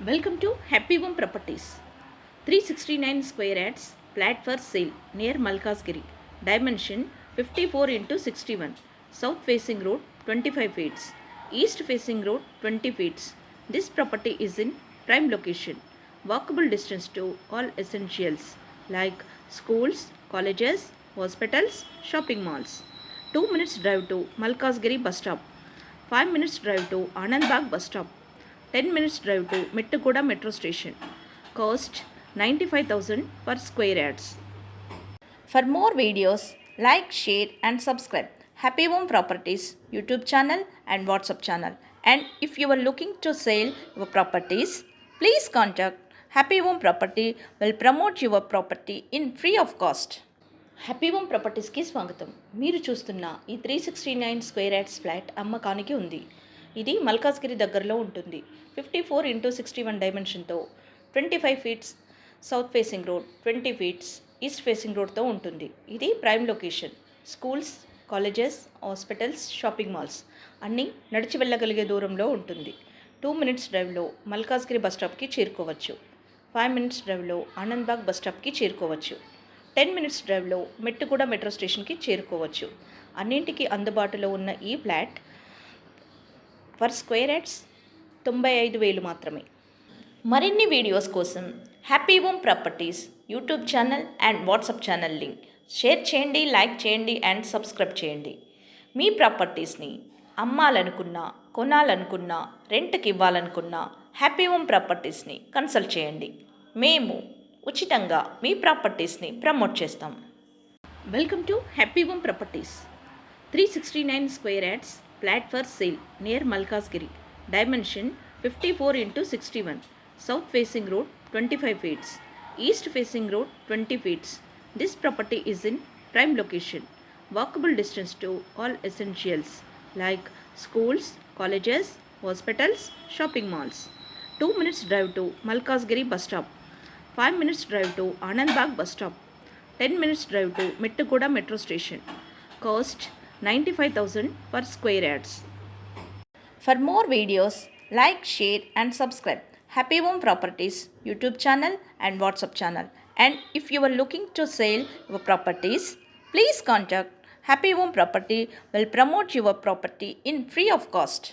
Welcome to Happy Home Properties. 369 square yards, flat for sale near Malkasgiri. Dimension 54 into 61. South facing road 25 feet. East facing road 20 feet. This property is in prime location. Walkable distance to all essentials like schools, colleges, hospitals, shopping malls. 2 minutes drive to Malkasgiri bus stop. 5 minutes drive to Anandbag bus stop. 10 minutes drive to Mettukuda metro station. Cost 95,000 per square yards. For more videos, like, share and subscribe Happy Home Properties YouTube channel and WhatsApp channel. And if you are looking to sell your properties, please contact Happy Home Property will promote your property in free of cost. Happy home ప్రాపర్టీస్కి స్వాగతం. మీరు చూస్తున్న ఈ 369 square yards flat అమ్మకానికి ఉంది. ఇది మల్కాజ్గిరి దగ్గరలో ఉంటుంది. 54x61 డైమెన్షన్తో 25 feets south facing road, 20 feets east facing రోడ్తో ఉంటుంది. ఇది prime location. Schools, colleges, hospitals, shopping malls అన్నీ నడిచి వెళ్ళగలిగే దూరంలో ఉంటుంది. 2 మినిట్స్ డ్రైవ్లో మల్కాజ్గిరి బస్ స్టాప్కి చేరుకోవచ్చు. 5 మినిట్స్ డ్రైవ్లో ఆనంద్బాగ్ బస్ స్టాప్కి చేరుకోవచ్చు. 10 మినిట్స్ డ్రైవ్లో మెట్టుగూడ మెట్రో స్టేషన్కి చేరుకోవచ్చు. అన్నింటికి అందుబాటులో ఉన్న ఈ ఫ్లాట్ పర్ స్క్వేర్ యార్డ్స్ 95,000 మాత్రమే. మరిన్ని వీడియోస్ కోసం happy home properties YouTube channel and WhatsApp channel link share చేయండి, లైక్ చేయండి అండ్ సబ్స్క్రైబ్ చేయండి. మీ ప్రాపర్టీస్ని అమ్మాలనుకున్నా, కొనాలనుకున్నా, రెంట్కి ఇవ్వాలనుకున్నా హ్యాపీ హోమ్ ప్రాపర్టీస్ని కన్సల్ట్ చేయండి. మేము ఉచితంగా మీ ప్రాపర్టీస్ని ప్రమోట్ చేస్తాం. Welcome to happy home properties. 369 square yards, flat for sale near Malkajgiri. Dimension 54x61. South facing road 25 feets. East facing road 20 feets. This property is in prime location. Walkable distance to all essentials like schools, colleges, hospitals, shopping malls. 2 minutes drive to Malkajgiri bus stop. 5 minutes drive to Anandbag bus stop. 10 minutes drive to Mettukuda metro station. Cost 95,000 per square yards. For more videos, like, share and subscribe Happy Home Properties YouTube channel and WhatsApp channel. And if you are looking to sell your properties, please contact Happy Home Property will promote your property in free of cost.